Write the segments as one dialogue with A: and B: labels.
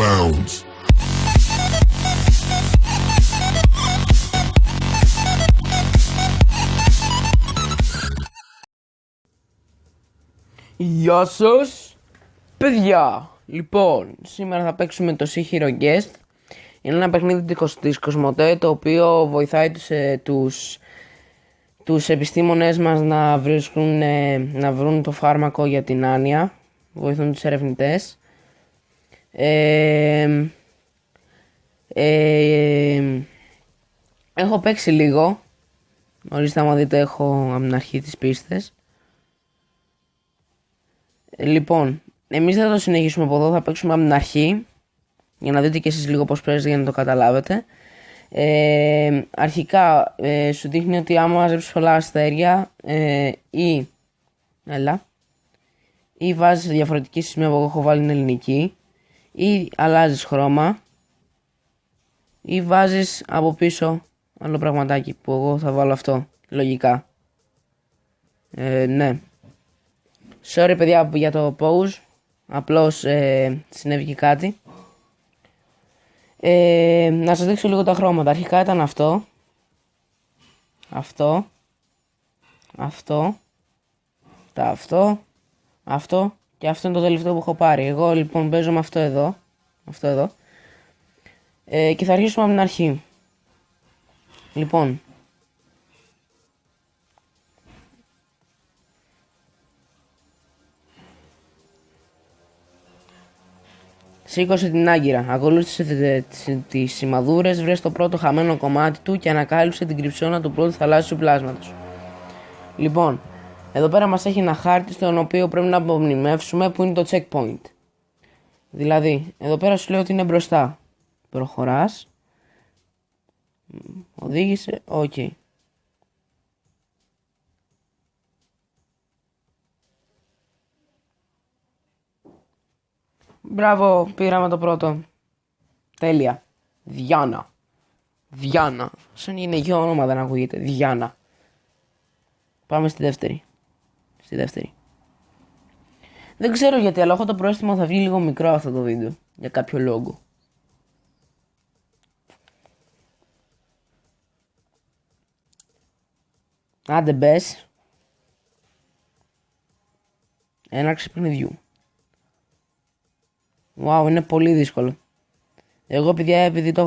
A: bounds.
B: Γεια σας, παιδιά! Λοιπόν, σήμερα θα παίξουμε το Sea Hero Guest. Είναι ένα παιχνίδι της Κοσμοτέ, το οποίο βοηθάει τους επιστήμονες μας να βρουν το φάρμακο για την άνοια. Βοηθούν τους ερευνητές. Έχω παίξει λίγο. Ορίστε, άμα δείτε, έχω από την αρχή τις πίστες. Λοιπόν, εμείς δεν θα το συνεχίσουμε από εδώ, θα παίξουμε από την αρχή για να δείτε και εσείς λίγο πώς παίζει, για να το καταλάβετε. Αρχικά σου δείχνει ότι άμα μαζέψεις πολλά αστέρια ή βάζεις διαφορετική σημαία που εγώ έχω βάλει, είναι ελληνική, ή αλλάζεις χρώμα, ή βάζεις από πίσω άλλο πραγματάκι που εγώ θα βάλω αυτό, λογικά. Ναι. Sorry παιδιά για το pause, απλώς συνέβη και κάτι. Να σας δείξω λίγο τα χρώματα. Αρχικά ήταν αυτό, αυτό και αυτό είναι το τελευταίο που έχω πάρει. Εγώ λοιπόν παίζω με αυτό εδώ, και θα αρχίσουμε από την αρχή. Λοιπόν, σήκωσε την άγκυρα, ακολούθησε τις σημαδούρες, βρες το πρώτο χαμένο κομμάτι του και ανακάλυψε την κρυψώνα του πρώτου θαλάσσιου πλάσματος. Λοιπόν, εδώ πέρα μας έχει ένα χάρτη στον οποίο πρέπει να απομνημεύσουμε, που είναι το checkpoint. Δηλαδή, εδώ πέρα σου λέει ότι είναι μπροστά. Προχωράς. Οδήγησε, ok. Μπράβο, πήραμε το πρώτο. Τέλεια. Διάνα. Σαν γυναικείο όνομα δεν ακούγεται. Διάνα. Πάμε στη δεύτερη. Δεν ξέρω γιατί, αλλά έχω το πρόστιμο θα βγει λίγο μικρό αυτό το βίντεο. Για κάποιο λόγο. Άντε μπες. Έναρξη παιχνιδιού. Wow, είναι πολύ δύσκολο. Εγώ παιδιά, επειδή το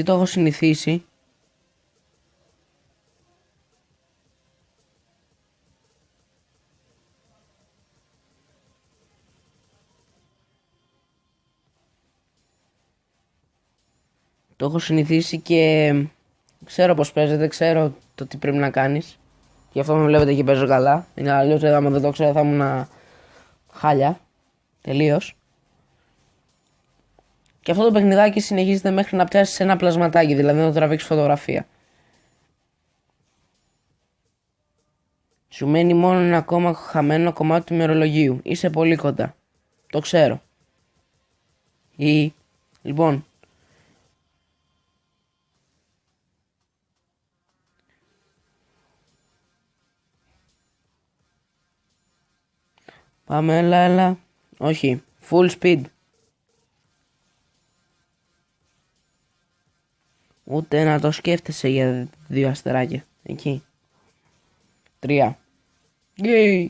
B: έχω συνηθίσει, και ξέρω πως παίζεται, ξέρω το τι πρέπει να κάνεις. Γι' αυτό με βλέπετε και παίζω καλά. Είναι αλλιώς, άμα δεν το ξέρω θα ήμουν χάλια. Τελείως. Και αυτό το παιχνιδάκι συνεχίζεται μέχρι να πιάσεις ένα πλασματάκι, δηλαδή να το τραβήξεις φωτογραφία. Σου μένει μόνο ένα ακόμα χαμένο κομμάτι του ημερολογίου. Είσαι πολύ κοντά. Το ξέρω. Λοιπόν. Πάμε, έλα. Όχι. Full speed. Ούτε να το σκέφτεσαι για 2 αστεράκια. Εκεί. 3. Yay.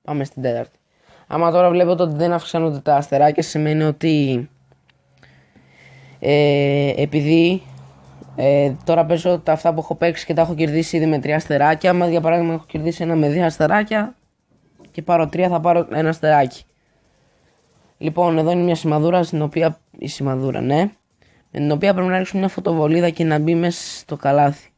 B: Πάμε στην τέταρτη. Άμα τώρα βλέπω ότι δεν αυξάνονται τα αστεράκια, σημαίνει ότι επειδή τώρα παίζω τα αυτά που έχω παίξει και τα έχω κερδίσει ήδη με 3 αστεράκια. Άμα για παράδειγμα έχω κερδίσει ένα με 2 αστεράκια και πάρω 3, θα πάρω ένα αστεράκι. Λοιπόν, εδώ είναι μια σημαδούρα, με την οποία πρέπει να ρίξουμε μια φωτοβολίδα και να μπει μέσα στο καλάθι.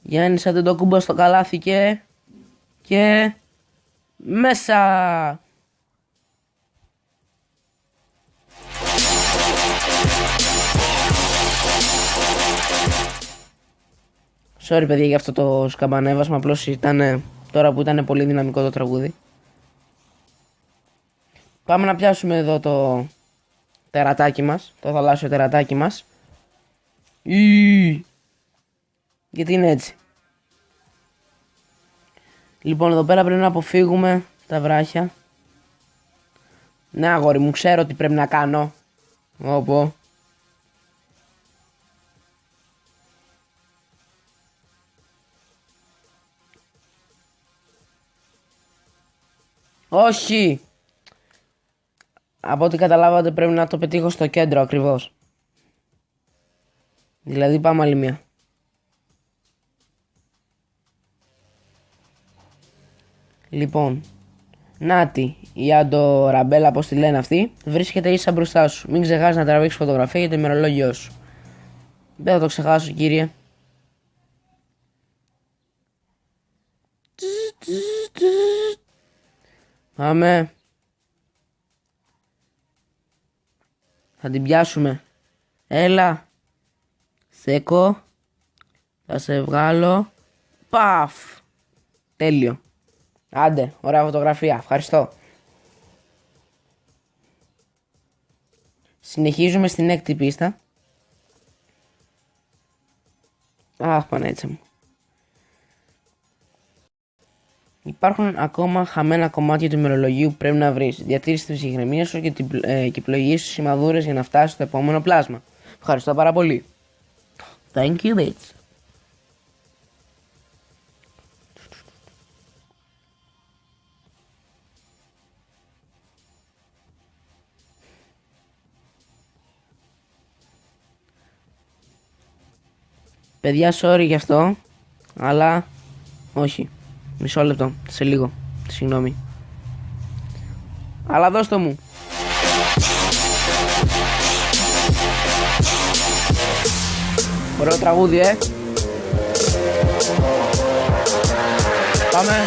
B: Γιάννη, σαν το κούμπο στο καλάθι και μέσα. Sorry παιδιά για αυτό το σκαμπανέβασμα, απλώς ήταν τώρα που ήταν πολύ δυναμικό το τραγούδι. Πάμε να πιάσουμε εδώ το τερατάκι μας, το θαλάσσιο τερατάκι μας. Γιατί είναι έτσι. Λοιπόν, εδώ πέρα πρέπει να αποφύγουμε τα βράχια. Ναι, αγόρι μου, ξέρω τι πρέπει να κάνω. Όπου. Όχι! Από ό,τι καταλάβατε πρέπει να το πετύχω στο κέντρο ακριβώς. Δηλαδή πάμε άλλη μία. Λοιπόν, νάτι, η αντοραμπέλα, πώς τη λένε αυτή, βρίσκεται ίσα μπροστά σου. Μην ξεχάσεις να τραβήξεις φωτογραφία για το ημερολόγιο σου. Δεν θα το ξεχάσω, κύριε. Πάμε. Θα την πιάσουμε. Έλα. Σέκο. Θα σε βγάλω. Παφ. Τέλειο. Άντε, ωραία φωτογραφία. Ευχαριστώ. Συνεχίζουμε στην έκτη πίστα. Αχ, Πανέτσα μου. Υπάρχουν ακόμα χαμένα κομμάτια του ημερολογίου που πρέπει να βρεις. Διατήρησε τη ψυχραιμία σου και πλοηγείς στις σημαδούρες για να φτάσεις στο επόμενο πλάσμα. Ευχαριστώ πάρα πολύ. Thank you, bitch. Παιδιά, sorry γι' αυτό, αλλά όχι. Μισό λεπτό, σε λίγο. Συγγνώμη. Αλλά δώσ' το μου. Ωραίο τραγούδι, Πάμε.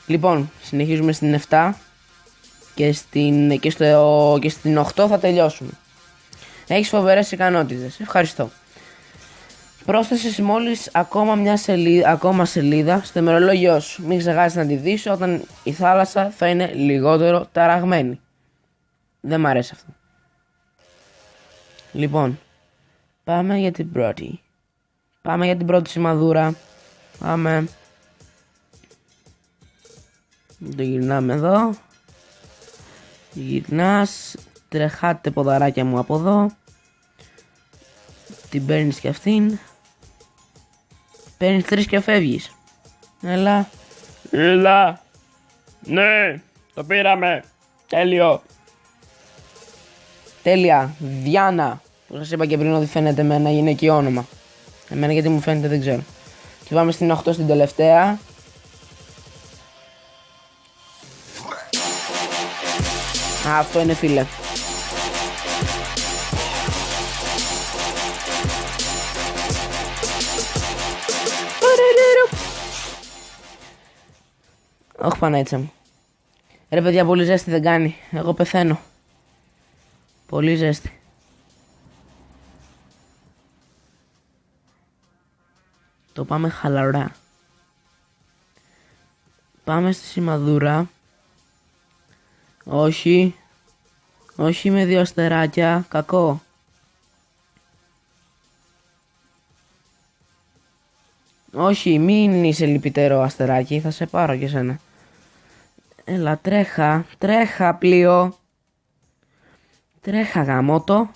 B: Λοιπόν, συνεχίζουμε στην 7 και στην 8 θα τελειώσουμε. Έχεις φοβερές ικανότητες. Ευχαριστώ. Πρόσθεσες μόλις ακόμα σελίδα στο ημερολόγιό σου. Μην ξεχάσεις να τη δεις όταν η θάλασσα θα είναι λιγότερο ταραγμένη. Δεν μ' αρέσει αυτό. Λοιπόν, πάμε για την πρώτη. Πάμε για την πρώτη σημαδούρα. Πάμε. Το γυρνάμε εδώ. Γυρνάς. Τρεχάτε ποδαράκια μου από εδώ. Την παίρνεις και αυτήν. Παίρνεις 3 και φεύγεις. Έλα.
A: Έλα. Ναι, το πήραμε. Τέλειο.
B: Τέλεια. Διάνα. Που σας είπα και πριν ότι φαίνεται με ένα γυναικείο όνομα. Εμένα γιατί μου φαίνεται δεν ξέρω. Και πάμε στην 8, στην τελευταία. Αυτό είναι, φίλε. Όχι, Πανέτσα μου. Ρε παιδιά, πολύ ζέστη δεν κάνει. Εγώ πεθαίνω. Πολύ ζέστη. Το πάμε χαλαρά. Πάμε στη σημαδούρα. Όχι. Όχι με 2 αστεράκια. Κακό. Όχι, μην είσαι λυπητερό αστεράκι. Θα σε πάρω και σένα. Έλα, τρέχα. Τρέχα, πλοίο. Τρέχα, γαμότο.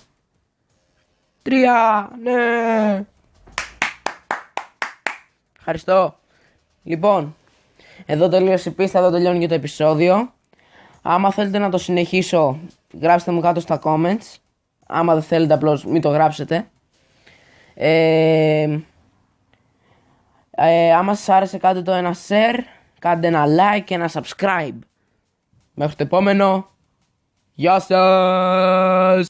B: 3. Ναι. Ευχαριστώ. Λοιπόν, εδώ τελείωσε η πίστα. Εδώ τελειώνει και το επεισόδιο. Άμα θέλετε να το συνεχίσω, γράψτε μου κάτω στα comments. Άμα δεν θέλετε, απλώς μην το γράψετε. Άμα σας άρεσε, κάντε το ένα share, κάντε ένα like και ένα subscribe. Μέχρι το επόμενο. Γεια σας!